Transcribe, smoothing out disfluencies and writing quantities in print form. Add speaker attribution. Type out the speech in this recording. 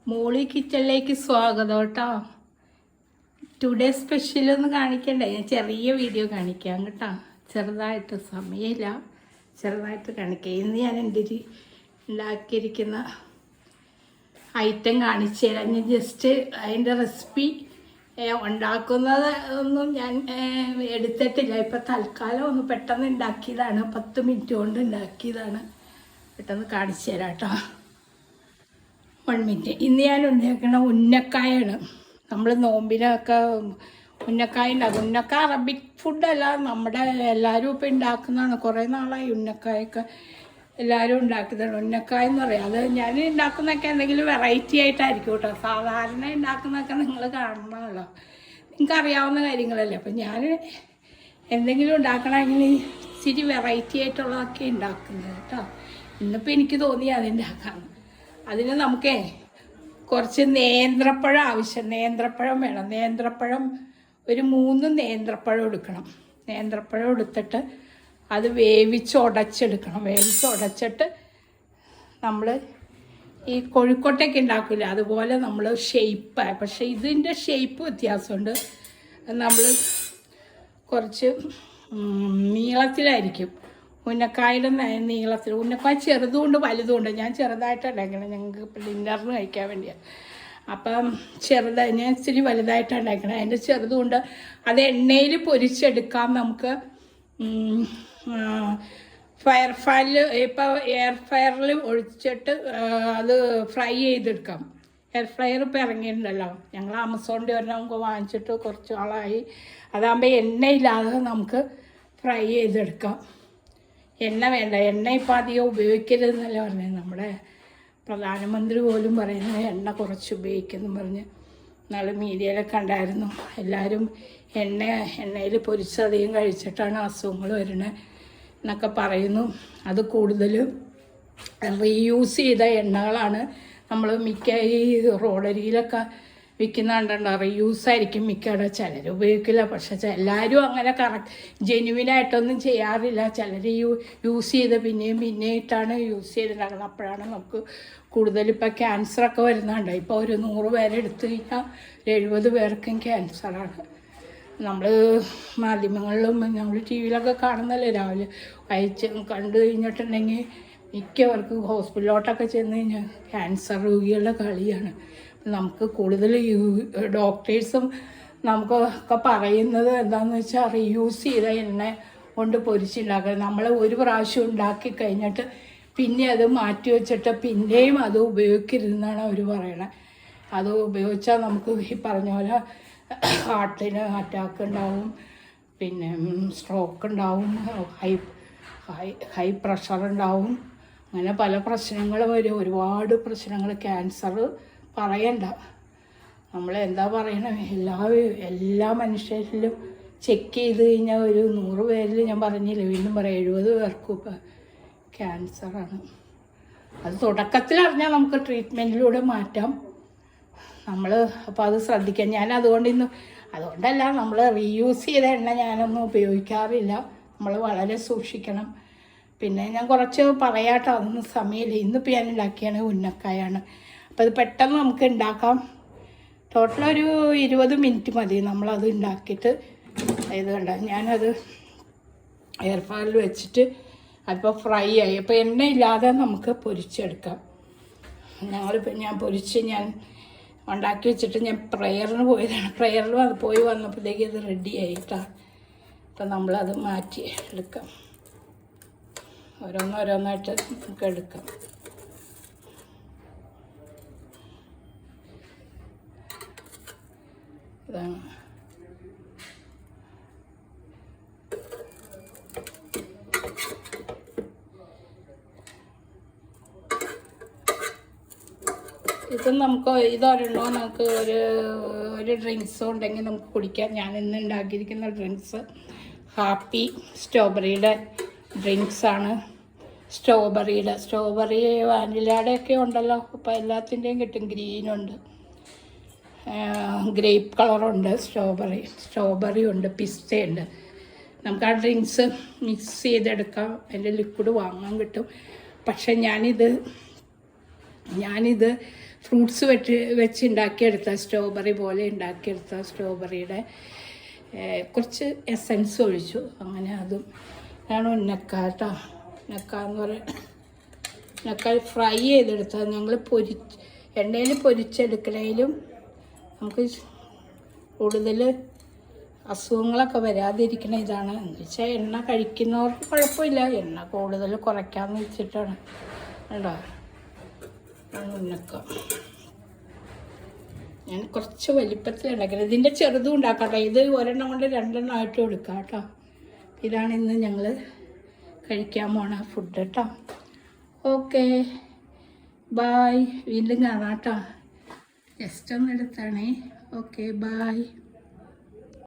Speaker 1: മോളി കിച്ചണിലേക്ക് സ്വാഗതം കേട്ടോ. ടുഡേ സ്പെഷ്യലൊന്നും കാണിക്കണ്ടേ, ഞാൻ ചെറിയ വീഡിയോ കാണിക്കാം കേട്ടോ. ചെറുതായിട്ട് സമയമില്ല, ചെറുതായിട്ട് കാണിക്കാം. ഇന്ന് ഞാൻ എൻ്റെ ഉണ്ടാക്കിയിരിക്കുന്ന ഐറ്റം കാണിച്ചു തരാം. ഞാൻ ജസ്റ്റ് അതിൻ്റെ റെസിപ്പി ഉണ്ടാക്കുന്നത് ഒന്നും ഞാൻ എടുത്തിട്ടില്ല. ഇപ്പം തൽക്കാലം ഒന്ന് പെട്ടെന്ന് ഉണ്ടാക്കിയതാണ്, 10 മിനിറ്റ് കൊണ്ട് ഉണ്ടാക്കിയതാണ്. പെട്ടെന്ന് കാണിച്ചു തരാം കേട്ടോ. 1 മിനിറ്റ്. ഇന്ന് ഞാൻ ഉണ്ടാക്കുന്ന ഉന്നക്കായാണ്. നമ്മൾ നോമ്പിനൊക്കെ ഉന്നക്കായ ഉണ്ടാക്കും. ഉന്നക്ക അറബിക് ഫുഡല്ല, നമ്മുടെ എല്ലാവരും ഇപ്പം ഉണ്ടാക്കുന്നതാണ്. കുറേ നാളായി ഉന്നക്കായൊക്കെ എല്ലാവരും ഉണ്ടാക്കുന്നതാണ്. ഉന്നക്കായ എന്ന് പറയാം. അത് ഞാൻ ഉണ്ടാക്കുന്നതൊക്കെ എന്തെങ്കിലും വെറൈറ്റി ആയിട്ടായിരിക്കും കേട്ടോ. സാധാരണ ഉണ്ടാക്കുന്നതൊക്കെ നിങ്ങൾ കാണണമല്ലോ, നിങ്ങൾക്ക് അറിയാവുന്ന കാര്യങ്ങളല്ലേ. അപ്പം ഞാൻ എന്തെങ്കിലും ഉണ്ടാക്കണമെങ്കിൽ ഇച്ചിരി വെറൈറ്റി ആയിട്ടുള്ളതൊക്കെ ഉണ്ടാക്കുന്നത് കേട്ടോ. ഇന്നിപ്പോൾ എനിക്ക് തോന്നി അതുണ്ടാക്കാം. അതിന് നമുക്ക് കുറച്ച് നേന്ത്രപ്പഴം ആവശ്യം. നേന്ത്രപ്പഴം വേണം. നേന്ത്രപ്പഴം ഒരു 3 നേന്ത്രപ്പഴം എടുക്കണം. നേന്ത്രപ്പഴം എടുത്തിട്ട് അത് വേവിച്ചുടച്ചെടുക്കണം. വേവിച്ചുടച്ചിട്ട് നമ്മൾ ഈ കോഴിക്കോട്ടൊക്കെ ഉണ്ടാക്കില്ല, അതുപോലെ നമ്മൾ ഷേപ്പായി. പക്ഷേ ഇതിൻ്റെ ഷേപ്പ് വ്യത്യാസമുണ്ട്. നമ്മൾ കുറച്ച് നീളത്തിലായിരിക്കും. ഉന്നക്കായുടെ നീളത്തിൽ. ഉന്നക്കായ ചെറുതുകൊണ്ട് വലുതുകൊണ്ട്. ഞാൻ ചെറുതായിട്ടാണ് ഉണ്ടാക്കണം, ഞങ്ങൾക്ക് ഡിന്നറിന് കഴിക്കാൻ വേണ്ടിയാണ്. അപ്പം ഞാൻ ഇച്ചിരി വലുതായിട്ടാണ് ഉണ്ടാക്കണം. അതിൻ്റെ ചെറുതുകൊണ്ട് അത് എണ്ണയിൽ പൊരിച്ചെടുക്കാം നമുക്ക്. ഫയർ ഫയറിൽ ഇപ്പോൾ എയർ ഫയറിൽ ഒഴിച്ചിട്ട് അത് ഫ്രൈ ചെയ്തെടുക്കാം. എയർ ഫ്രയർ ഇപ്പോൾ ഇറങ്ങിയിട്ടുണ്ടല്ലോ, ഞങ്ങൾ ആമസോണിൻ്റെ ഒരെണ്ണം വാങ്ങിച്ചിട്ട് കുറച്ച് നാളായി. അതാകുമ്പോൾ എണ്ണയില്ലാതെ നമുക്ക് ഫ്രൈ ചെയ്തെടുക്കാം. എണ്ണ വേണ്ട, എണ്ണ ഇപ്പം അധികം ഉപയോഗിക്കരുതെന്നല്ല പറഞ്ഞത്. നമ്മുടെ പ്രധാനമന്ത്രി പോലും പറയുന്നത് എണ്ണ കുറച്ച് ഉപയോഗിക്കുമെന്ന് പറഞ്ഞ് നാളെ മീഡിയയിലൊക്കെ കണ്ടായിരുന്നു. എല്ലാവരും എണ്ണയിൽ പൊരിച്ചധികം കഴിച്ചിട്ടാണ് അസുഖങ്ങൾ വരുന്നത് എന്നൊക്കെ പറയുന്നു. അത് കൂടുതലും റീയൂസ് ചെയ്ത എണ്ണകളാണ്. നമ്മൾ മിക്ക ഈ റോഡരിയിലൊക്കെ വിൽക്കുന്ന കണ്ടോ, റീയൂസ് ആയിരിക്കും മിക്കവിടെ. ചിലർ ഉപയോഗിക്കില്ല, പക്ഷെ എല്ലാവരും അങ്ങനെ ജെന്യുവിനായിട്ടൊന്നും ചെയ്യാറില്ല. ചിലർ യൂസ് ചെയ്ത് പിന്നെയും ഇട്ടാണ് യൂസ് ചെയ്തിട്ടുണ്ടാക്കുന്നത്. അപ്പോഴാണ് നമുക്ക് കൂടുതലിപ്പോൾ ക്യാൻസറൊക്കെ വരുന്നുണ്ട്. ഇപ്പോൾ ഒരു 100 പേരെ എടുത്തു കഴിഞ്ഞാൽ 70 പേർക്കും ക്യാൻസറാണ്. നമ്മൾ മാധ്യമങ്ങളിലും നമ്മൾ ടി വിയിലൊക്കെ കാണുന്നല്ലേ, രാവിലെ കണ്ടു കഴിഞ്ഞിട്ടുണ്ടെങ്കിൽ മിക്കവർക്കും ഹോസ്പിറ്റലിലോട്ടൊക്കെ ചെന്ന് കഴിഞ്ഞാൽ ക്യാൻസർ രോഗികളുടെ കളിയാണ്. നമുക്ക് കൂടുതൽ ഡോക്ടേഴ്സും നമുക്കൊക്കെ പറയുന്നത് എന്താണെന്ന് വെച്ചാൽ റീയൂസ് ചെയ്ത എണ്ണ കൊണ്ട് പൊരിച്ചുണ്ടാക്കുക. നമ്മൾ ഒരു പ്രാവശ്യം ഉണ്ടാക്കി കഴിഞ്ഞിട്ട് പിന്നെ അത് മാറ്റി വെച്ചിട്ട് പിന്നെയും അത് ഉപയോഗിക്കരുതെന്നാണ് അവർ പറയണത്. അത് ഉപയോഗിച്ചാൽ നമുക്ക് ഈ പറഞ്ഞ പോലെ ഹാർട്ടിന് അറ്റാക്ക് ഉണ്ടാവും, പിന്നെ സ്ട്രോക്ക് ഉണ്ടാവും, ഹൈ പ്രഷർ ഉണ്ടാവും. അങ്ങനെ പല പ്രശ്നങ്ങൾ വരും, ഒരുപാട് പ്രശ്നങ്ങൾ. ക്യാൻസർ പറയണ്ട, നമ്മൾ എന്താ പറയണേ, എല്ലാ മനുഷ്യരിലും ചെക്ക് ചെയ്ത് കഴിഞ്ഞാൽ ഒരു 100 പേരിൽ ഞാൻ പറഞ്ഞില്ല, വീണ്ടും പറയാം, 70 പേർക്കും ഇപ്പം ക്യാൻസറാണ്. അത് തുടക്കത്തിൽ അറിഞ്ഞാൽ നമുക്ക് ട്രീറ്റ്മെൻറ്റിലൂടെ മാറ്റാം. നമ്മൾ അപ്പോൾ അത് ശ്രദ്ധിക്കാം. ഞാൻ അതുകൊണ്ടല്ല, നമ്മൾ റീയൂസ് ചെയ്ത എണ്ണ ഞാനൊന്നും ഉപയോഗിക്കാറില്ല. നമ്മൾ വളരെ സൂക്ഷിക്കണം. പിന്നെ ഞാൻ കുറച്ച് പറയാട്ടോ, അതൊന്നും സമയമില്ല. ഇന്നിപ്പോൾ ഞാൻ ഉണ്ടാക്കിയാണ് ഉന്നക്കായാണ്. അപ്പോൾ അത് പെട്ടെന്ന് നമുക്ക് ഉണ്ടാക്കാം. ടോട്ടൽ ഒരു 20 മിനിറ്റ് മതി നമ്മളത് ഉണ്ടാക്കിയിട്ട്. ഇത് കണ്ട, ഞാനത് എയർ ഫ്രയറിൽ വെച്ചിട്ട് അല്പം ഫ്രൈ ആയി. അപ്പോൾ എണ്ണയില്ലാതെ നമുക്ക് പൊരിച്ചെടുക്കാം. ഞാൻ പൊരിച്ച് ഞാൻ ഉണ്ടാക്കി വെച്ചിട്ട് ഞാൻ പ്രയറിന് പോയതാണ്. പ്രയറിൽ പോയി വന്നപ്പോഴത്തേക്ക് ഇത് റെഡി ആയിട്ടാണ്. അപ്പം നമ്മളത് മാറ്റി എടുക്കാം. ഓരോന്നായിട്ട് നമുക്ക് എടുക്കാം. ഇതാണ് ഇത് നമുക്ക് ഇതൊരെണ്ണോ നമുക്ക് ഒരു ഡ്രിങ്ക്സോ ഉണ്ടെങ്കിൽ നമുക്ക് കുടിക്കാം. ഞാൻ ഇന്ന് ഉണ്ടാക്കിയിരിക്കുന്ന ഡ്രിങ്ക്സ് ഹാപ്പി സ്ട്രോബെറിയുടെ ഡ്രിങ്ക്സാണ്. സ്ട്രോബെറി വാനിലയുടെ ഒക്കെ ഉണ്ടല്ലോ, അപ്പോൾ എല്ലാത്തിൻ്റെയും കിട്ടും. ഗ്രീനുണ്ട്, ഗ്രേപ്പ് കളറുണ്ട്, സ്ട്രോബെറി ഉണ്ട്, പിസ്തയുണ്ട്. നമുക്ക് ആ ഡ്രിങ്ക്സ് മിക്സ് ചെയ്തെടുക്കാം. അതിൻ്റെ ലിക്വിഡ് വാങ്ങാൻ കിട്ടും. പക്ഷെ ഞാനിത് ഞാനിത് ഫ്രൂട്ട്സ് വെച്ച് ഉണ്ടാക്കിയെടുത്ത സ്ട്രോബെറി പോലെ ഉണ്ടാക്കിയെടുത്ത സ്ട്രോബെറിയുടെ കുറച്ച് എസൻസ് ഒഴിച്ചു. അങ്ങനെ അതും ആണ് ഉന്നക്ക കേട്ടോ. ഉന്നക്ക എന്ന് പറയുക, ഉന്നക്ക ഫ്രൈ ചെയ്തെടുത്താൽ ഞങ്ങൾ എണ്ണയിൽ പൊരിച്ചെടുക്കണേലും നമുക്ക് കൂടുതൽ അസുഖങ്ങളൊക്കെ വരാതിരിക്കണ ഇതാണ്. എന്ന് വെച്ചാൽ എണ്ണ കഴിക്കുന്നവർക്ക് കുഴപ്പമില്ല, എണ്ണ കൂടുതൽ കുറയ്ക്കാമെന്ന് വെച്ചിട്ടാണ് കേട്ടോ. ഉന്നക്ക ഞാൻ കുറച്ച് വലിപ്പത്തിൽ ഉണ്ടാക്കുന്നത്. ഇതിൻ്റെ ചെറുതും ഉണ്ടാക്കാം കേട്ടോ. ഇത് ഒരെണ്ണം കൊണ്ട് 2 എണ്ണം ആയിട്ട് കൊടുക്കാം കേട്ടോ. ഇതാണ് ഇന്ന് ഞങ്ങൾ കഴിക്കാൻ പോണ ഫുഡ് കേട്ടോ. ഓക്കെ ബായ്, വീണ്ടും കാണാം കേട്ടോ. ജസ്റ്റ് ഒന്ന് എടുത്താണേ. Okay bye.